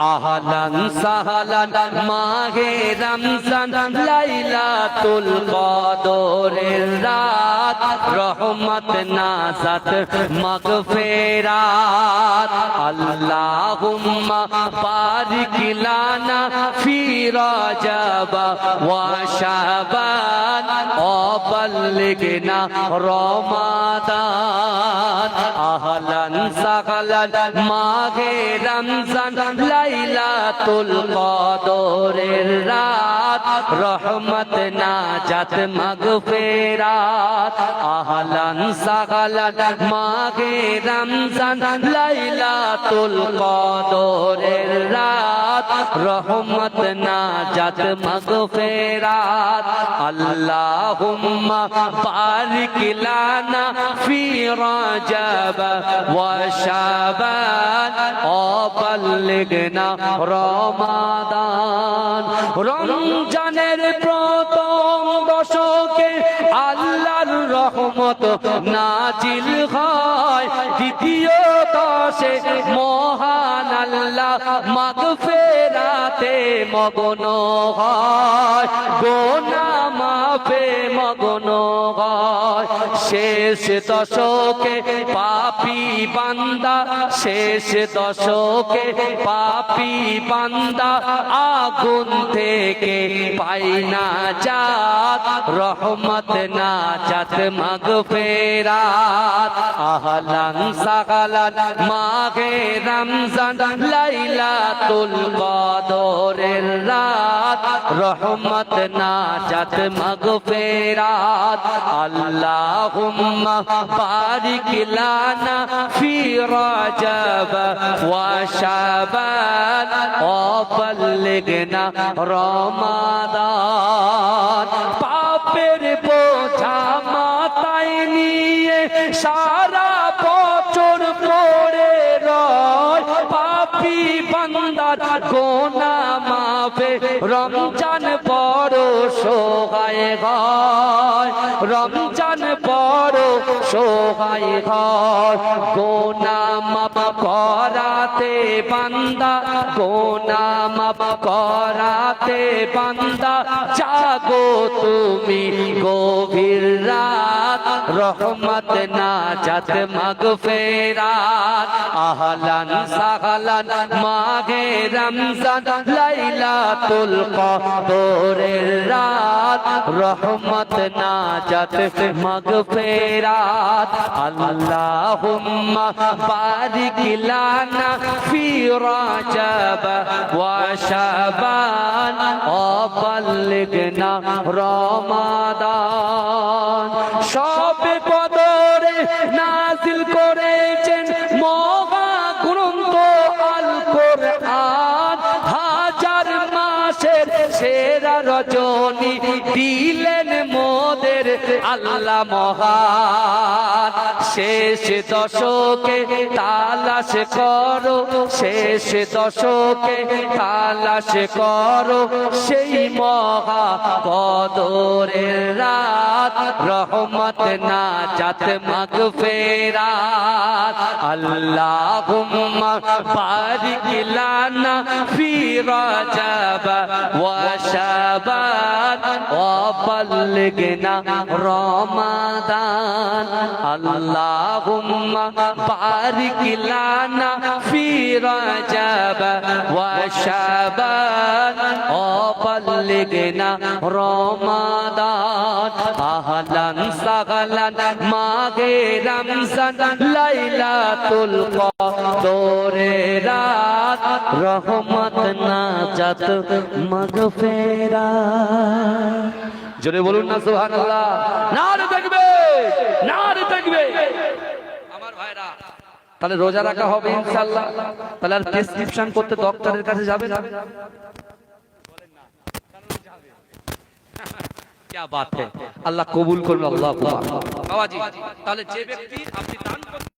আহলান সাহলান মাহে রমজান লাইলাতুল কদরের রাত, রহমত নাজাত মাগফিরাত। আল্লাহুম্মা বারিক লানা ফি রজব ওয়া শাবান ওয়া বাল্লিগনা রমাদান। আহলান সাহলান মাহে রমজান লাইলাতুল কদরের রাত, রহমত নাজাত মাগফিরাত। আহলান সাহলান মাহে রমজান লাইলাতুল কদরের রাত, রহমত নাজাত মাগফিরাত। আল্লাহুম্মা বারিক লানা ফি রজব ওয়া শাবান ওয়া বাল্লিগনা রমাদান। রমজানের প্রথম দশকে আল্লাহর রহমত নাজিল হয়, দ্বিতীয় দশে মহান আল্লাহ মাগফিরাতে মগ্ন হয়, গুনাহ মাফে মগ্ন হয়। শেষ দশকে পাপী বান্দা, শেষ দশকে পাপী বান্দা আগুন থেকে পাই না জাত, রহমত নাজাত মাগফিরাত। আহলান সাহলান মাহে রমজান লাইলাতুল কদরের রাত, রহমত নাজাত মাগফিরাত। আল্লাহুম্মা বারিক লানা ফি রজব ওয়া শাবান ওয়া বাল্লিগনা রমাদান। পাপের বোঝা মাথায় নিয়ে সারা বছর পড়ে রয়, পাপী বান্দার গুনাহ মাফে রমজান বড় সহায় হয়, রমজান বড় সহায় হয়। গুনাহ মাফ করাতে বান্দা, গুনাহ মাফ করাতে বান্দা জাগো তুমি গভীর রাত, রহমত নাজাত মাগফিরাত। আহলান সাহলান মাহে রমজান লাইলাতুল কদরের রাত, রহমত নাজাত মাগফিরাত। আল্লাহুম্মা বারিক লানা ফি রজব ওয়া শাবান ওয়া বাল্লিগনা রমাদান। সবে কদরে নাজিল করেছেন মহাগ্রন্থ আল কোরআন, হাজার মাসের সেরা রজনী দিলেন মোদের আল্লাহ মহান। শেষ দশকে তালাশ করো, শেষ দশকে তালাশ করো সেই মহা কদরের রাত, রহমত নাজাত মাগফিরাত। আল্লাহুম্মা বারিক লানা ফি রজব ওয়া শাবান ওয়া বাল্লিগনা রমাদান। আল্লাহুম্মা বারিক লানা ফি রজব ওয়া শাবান ওয়া বাল্লিগনা রমাদান। আহলান সাহলান মাহে রমজান লাইলাতুল কদরের রাত, রহমত নাজাত মাগফিরাত। জোরে বলুন না সুবহানাল্লাহ। নারে তাকবীর, নারে তাকবীর। আমার ভাইরা, তাহলে রোজা রাখা হবে ইনশাআল্লাহ। তাহলে আর প্রেসক্রিপশন করতে ডক্টরের কাছে যাবে না? क्या बात है, अल्लाह कबूल करो। अल्लाह बाबाजी, তাহলে যে ব্যক্তি আপনি দান